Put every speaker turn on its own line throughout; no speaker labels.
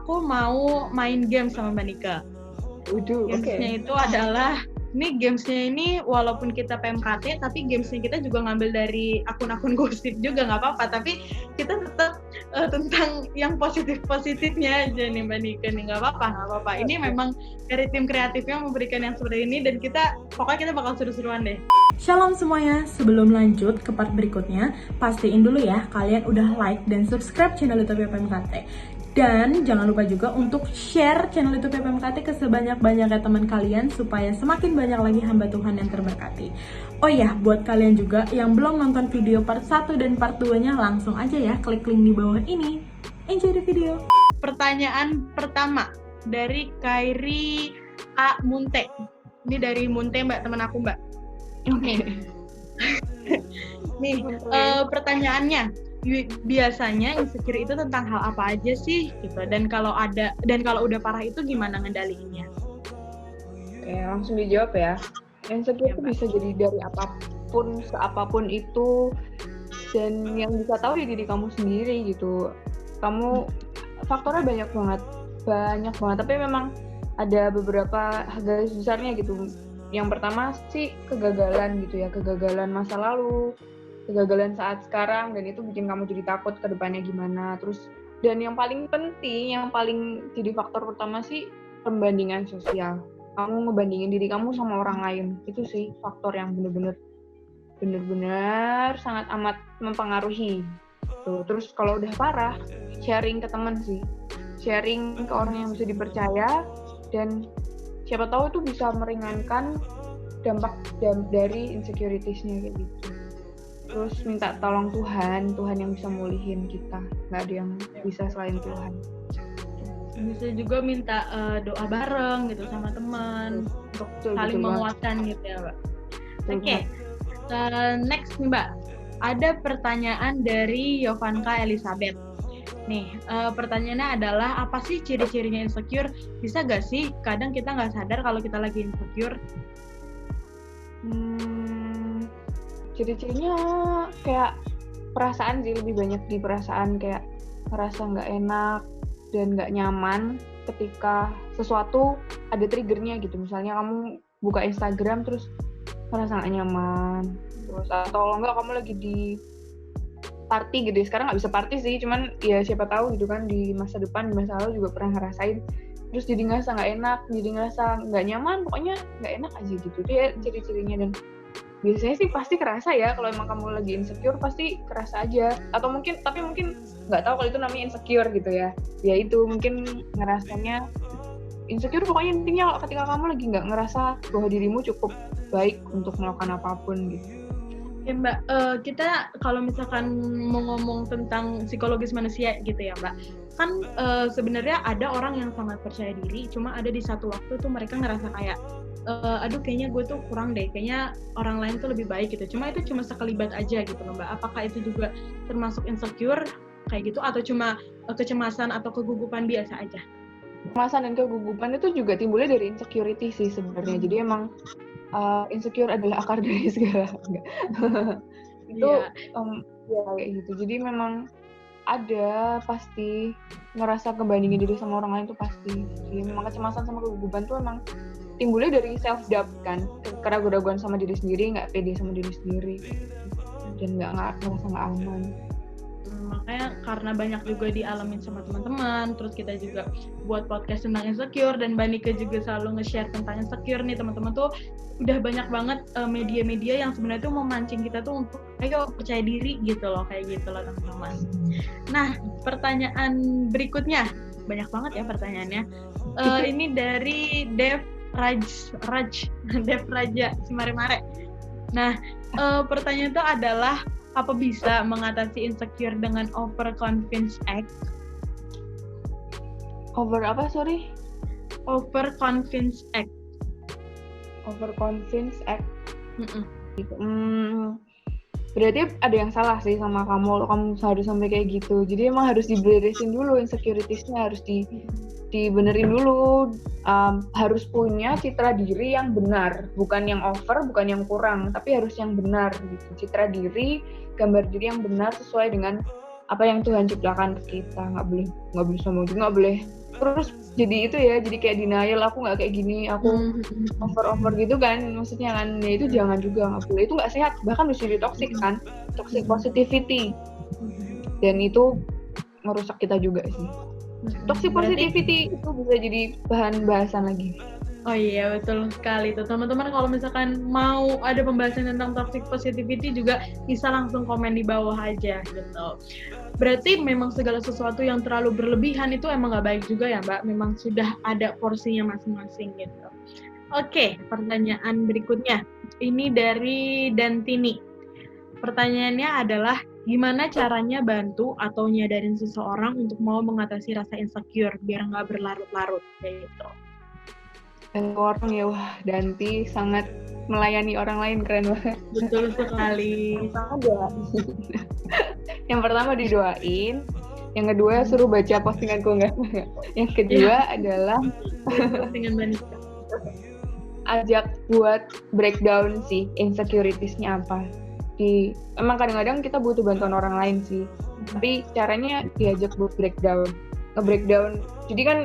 aku mau main game sama Mbak Nika. Gamesnya itu adalah, gamesnya ini walaupun kita PMKT, tapi gamesnya kita juga ngambil dari akun-akun gosip juga nggak apa-apa, tapi kita tetap tentang yang positifnya aja nih Mbak Nika nih, nggak apa-apa. Ini memang dari tim kreatifnya memberikan yang seperti ini dan pokoknya kita bakal seru-seruan deh.
Shalom semuanya, sebelum lanjut ke part berikutnya, pastiin dulu ya kalian udah like dan subscribe channel YouTube PMKT. Dan jangan lupa juga untuk share channel YouTube PMKT ke sebanyak-banyaknya teman kalian supaya semakin banyak lagi hamba Tuhan yang terberkati. Oh iya, buat kalian juga yang belum nonton video part 1 dan part 2-nya, langsung aja ya klik link di bawah ini. Enjoy the video.
Pertanyaan pertama dari Kairi A. Munte. Ini dari Munte Mbak, teman aku Mbak. Oke. Nih, pertanyaannya. Biasanya insecure itu tentang hal apa aja sih gitu, dan kalau udah parah itu gimana ngendaliinnya?
Oke, langsung dijawab ya. Insecure itu bisa jadi dari apapun, seapapun itu, dan yang bisa tahu ya diri kamu sendiri gitu. Kamu faktornya banyak banget, tapi memang ada beberapa garis besarnya gitu. Yang pertama sih kegagalan gitu ya, kegagalan masa lalu, kegagalan saat sekarang, dan itu bikin kamu jadi takut ke depannya gimana. Terus, dan yang paling penting, yang paling jadi faktor pertama sih pembandingan sosial. Kamu ngebandingin diri kamu sama orang lain. Itu sih faktor yang bener-bener sangat amat mempengaruhi. Tuh. Terus kalau udah parah, sharing ke teman sih. Sharing ke orang yang bisa dipercaya, dan siapa tahu itu bisa meringankan dampak dari insecurities-nya kayak gitu. Terus minta tolong Tuhan yang bisa mulihin kita, nggak ada yang bisa selain Tuhan.
Bisa juga minta doa bareng gitu sama teman untuk saling menguatkan gitu ya Mbak. Oke. Next nih Mbak, ada pertanyaan dari Yovanka Elizabeth. Nih, pertanyaannya adalah apa sih ciri-cirinya insecure? Bisa gak sih kadang kita nggak sadar kalau kita lagi insecure?
Ciri-cirinya kayak perasaan sih, lebih banyak di perasaan, kayak ngerasa nggak enak dan nggak nyaman ketika sesuatu ada triggernya gitu. Misalnya kamu buka Instagram terus ngerasa nggak nyaman, terus atau enggak kamu lagi di party gitu. Sekarang nggak bisa party sih, cuman ya siapa tahu gitu kan di masa depan, di masa lalu juga pernah ngerasain. Terus jadi ngerasa nggak enak, jadi ngerasa nggak nyaman, pokoknya nggak enak aja gitu. Itu ya ciri-cirinya, dan biasanya sih pasti kerasa ya, kalau emang kamu lagi insecure pasti kerasa aja. Atau mungkin nggak tahu kalau itu namanya insecure gitu ya. Ya itu mungkin ngerasanya insecure, pokoknya intinya ketika kamu lagi nggak ngerasa bahwa dirimu cukup baik untuk melakukan apapun gitu.
Ya Mbak, kita kalau misalkan mau ngomong tentang psikologis manusia gitu ya Mbak, kan sebenarnya ada orang yang sangat percaya diri, cuma ada di satu waktu tuh mereka ngerasa kayak aduh kayaknya gue tuh kurang deh, kayaknya orang lain tuh lebih baik gitu. Cuma itu cuma sekelibat aja gitu loh Mbak. Apakah itu juga termasuk insecure kayak gitu, atau cuma kecemasan atau kegugupan biasa aja?
Kecemasan dan kegugupan itu juga timbulnya dari insecurity sih sebenarnya. Jadi emang insecure adalah akar dari segala. Itu ya kayak gitu. Jadi memang ada pasti ngerasa kebandingin diri sama orang lain tuh pasti. Jadi memang kecemasan sama kegugupan tuh emang timbulnya dari self doubt kan, keraguan-keraguan sama diri sendiri, nggak pede sama diri sendiri, dan nggak ngerasa nggak aman.
Makanya karena banyak juga dialamin sama teman-teman, terus kita juga buat podcast tentang insecure, dan Mbak Nika juga selalu nge-share tentang insecure nih teman-teman tuh. Udah banyak banget media-media yang sebenarnya tuh memancing kita tuh untuk ayo percaya diri gitu loh, kayak gitu loh teman-teman. Nah, pertanyaan berikutnya, banyak banget ya pertanyaannya. Ini dari Dev Raja Simare-Mare. Nah, pertanyaan itu adalah apa bisa mengatasi insecure dengan overconfidence act? Overconfidence act.
Overconfidence act. Berarti ada yang salah sih sama kamu harus sampai kayak gitu. Jadi emang harus diberesin dulu insecurities-nya, harus dibenerin dulu. Harus punya citra diri yang benar, bukan yang over, bukan yang kurang, tapi harus yang benar gitu. Citra diri, gambar diri yang benar sesuai dengan apa yang Tuhan ciptakan ke kita. Nggak boleh sombong juga, nggak boleh terus jadi itu ya, jadi kayak denial, aku nggak kayak gini, aku over gitu kan, maksudnya kan, ya itu jangan juga, nggak boleh, itu nggak sehat, bahkan bisa jadi toxic kan, toxic positivity, dan itu merusak kita juga sih. Toxic positivity itu bisa jadi bahan bahasan lagi.
Oh iya, betul sekali tuh teman-teman. Kalau misalkan mau ada pembahasan tentang toxic positivity juga bisa langsung komen di bawah aja gitu. Berarti memang segala sesuatu yang terlalu berlebihan itu emang nggak baik juga ya Mbak. Memang sudah ada porsinya masing-masing gitu. Oke, pertanyaan berikutnya. Ini dari Dantini. Pertanyaannya adalah gimana caranya bantu atau nyadarin seseorang untuk mau mengatasi rasa insecure biar nggak berlarut-larut kayak gitu.
Dan orang ya, wah Danti sangat melayani orang lain, keren banget.
Betul sekali.
Yang pertama didoain, yang kedua suruh baca postinganku enggak. Yang kedua adalah
postingan Banika.
Ajak buat breakdown sih insecurities-nya apa. Emang kadang-kadang kita butuh bantuan orang lain sih. Tapi caranya diajak buat breakdown. Nge-breakdown. Jadi kan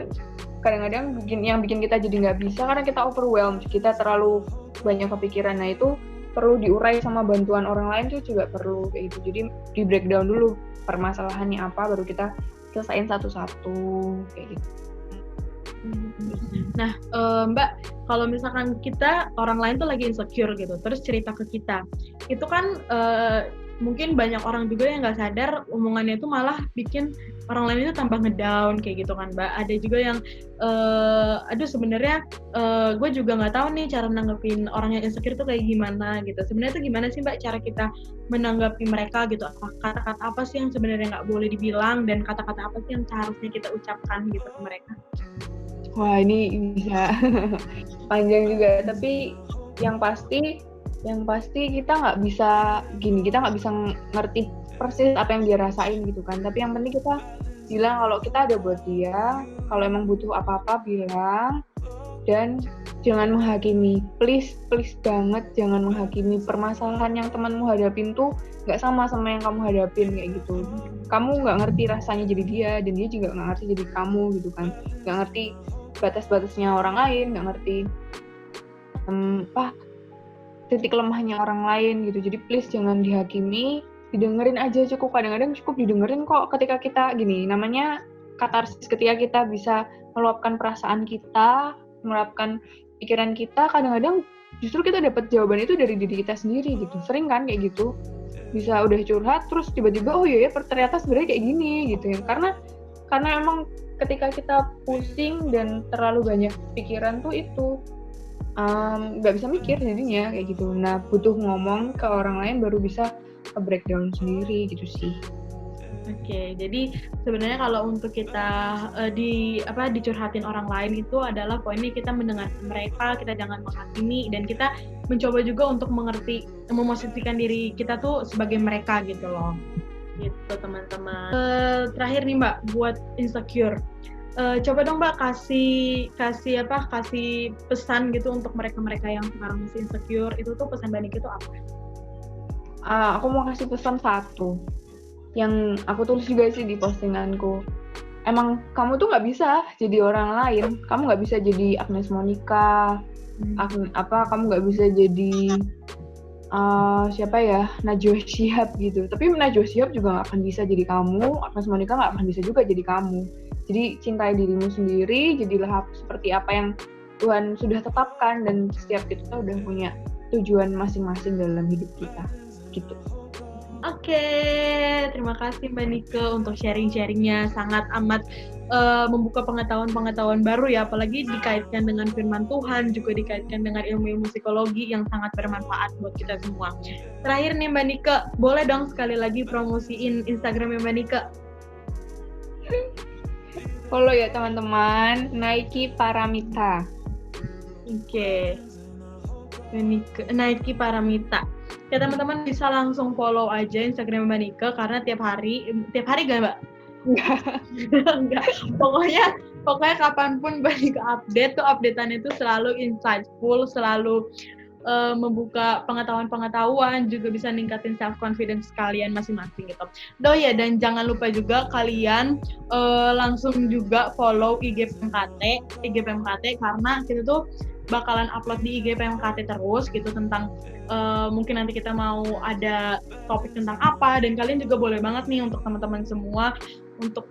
kadang-kadang yang bikin kita jadi nggak bisa karena kita overwhelmed, kita terlalu banyak kepikiran. Nah itu perlu diurai sama bantuan orang lain tuh juga perlu kayak gitu. Jadi di breakdown dulu permasalahannya apa, baru kita selesain satu-satu kayak gitu.
Nah Mbak, kalau misalkan kita orang lain tuh lagi insecure gitu, terus cerita ke kita, itu kan mungkin banyak orang juga yang nggak sadar omongannya itu malah bikin orang lain itu tambah ngedown kayak gitu kan Mbak. Ada juga yang aduh sebenarnya gue juga nggak tahu nih cara nanggepin orang yang insecure itu kayak gimana gitu. Sebenarnya itu gimana sih Mbak cara kita menanggapi mereka gitu? Kata-kata apa sih yang sebenarnya nggak boleh dibilang dan kata-kata apa sih yang seharusnya kita ucapkan gitu ke mereka?
Wah ini bisa panjang juga, tapi yang pasti kita nggak bisa ngerti persis apa yang dia rasain gitu kan. Tapi yang penting kita bilang kalau kita ada buat dia, kalau emang butuh apa-apa bilang, dan jangan menghakimi. Please banget jangan menghakimi. Permasalahan yang temanmu hadapin tuh nggak sama yang kamu hadapin kayak gitu. Kamu nggak ngerti rasanya jadi dia, dan dia juga nggak ngerti jadi kamu gitu kan. Nggak ngerti batas-batasnya orang lain, nggak ngerti titik lemahnya orang lain gitu. Jadi please jangan dihakimi, didengerin aja cukup. Kadang-kadang cukup didengerin kok ketika kita gini, namanya katarsis, ketika kita bisa meluapkan perasaan kita, meluapkan pikiran kita, kadang-kadang justru kita dapat jawaban itu dari diri kita sendiri gitu. Sering kan kayak gitu, bisa udah curhat terus tiba-tiba oh iya ya ternyata sebenarnya kayak gini gitu ya. Karena emang ketika kita pusing dan terlalu banyak pikiran tuh itu nggak bisa mikir jadinya kayak gitu. Nah butuh ngomong ke orang lain baru bisa breakdown sendiri gitu sih.
Oke, jadi sebenarnya kalau untuk kita dicurhatin orang lain itu adalah poinnya kita mendengarkan mereka, kita jangan menghakimi, dan kita mencoba juga untuk mengerti, memosisikan diri kita tuh sebagai mereka gitu loh. Gitu teman-teman. Terakhir nih Mbak, buat insecure. Coba dong Mbak kasih pesan gitu untuk mereka-mereka yang sekarang masih insecure. Itu tuh pesan Banika itu apa?
Aku mau kasih pesan satu yang aku tulis juga sih di postinganku. Emang kamu tuh nggak bisa jadi orang lain. Kamu nggak bisa jadi Agnes Monica. Kamu nggak bisa jadi siapa ya, Najwa Shihab gitu. Tapi Najwa Shihab juga nggak akan bisa jadi kamu. Agnes Monica nggak akan bisa juga jadi kamu. Jadi cintai dirimu sendiri. Jadilah seperti apa yang Tuhan sudah tetapkan, dan setiap kita udah punya tujuan masing-masing dalam hidup kita. Gitu.
Oke, terima kasih Mbak Nike untuk sharing-sharingnya, sangat amat membuka pengetahuan-pengetahuan baru ya, apalagi dikaitkan dengan firman Tuhan, juga dikaitkan dengan ilmu-ilmu psikologi yang sangat bermanfaat buat kita semua. Terakhir nih Mbak Nike, boleh dong sekali lagi promosiin Instagramnya Mbak Nike?
Follow ya teman-teman, Nike Paramita.
Oke. Nike Paramita. Ya teman-teman bisa langsung follow aja Instagram Mbak Nike karena tiap hari gak Mbak? Enggak. Pokoknya kapanpun Mbak Nike update tuh updateannya itu selalu insightful, selalu membuka pengetahuan-pengetahuan, juga bisa ningkatin self confidence kalian masing-masing gitu. Ya, dan jangan lupa juga kalian langsung juga follow IG PMKT karena kita tuh bakalan upload di IG PMKT terus gitu tentang mungkin nanti kita mau ada topik tentang apa, dan kalian juga boleh banget nih untuk teman-teman semua untuk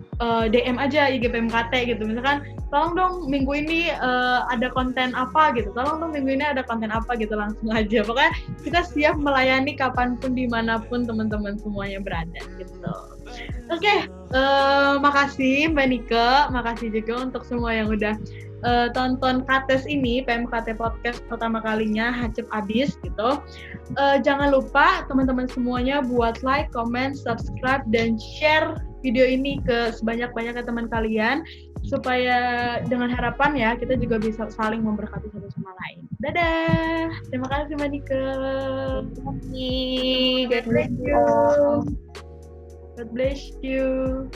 DM aja IG PMKT gitu, misalkan tolong dong minggu ini ada konten apa gitu, tolong dong minggu ini ada konten apa gitu, langsung aja. Pokoknya kita siap melayani kapanpun dimanapun teman-teman semuanya berada gitu. Oke, makasih Mbak Nike, makasih juga untuk semua yang udah tonton Kates ini, PMKT Podcast pertama kalinya hacep abis gitu. Jangan lupa teman-teman semuanya buat like, comment, subscribe, dan share video ini ke sebanyak-banyaknya teman kalian, supaya dengan harapan ya kita juga bisa saling memberkati satu sama lain. Dadah! Terima kasih Mbak Nike.
God bless you.
God bless you.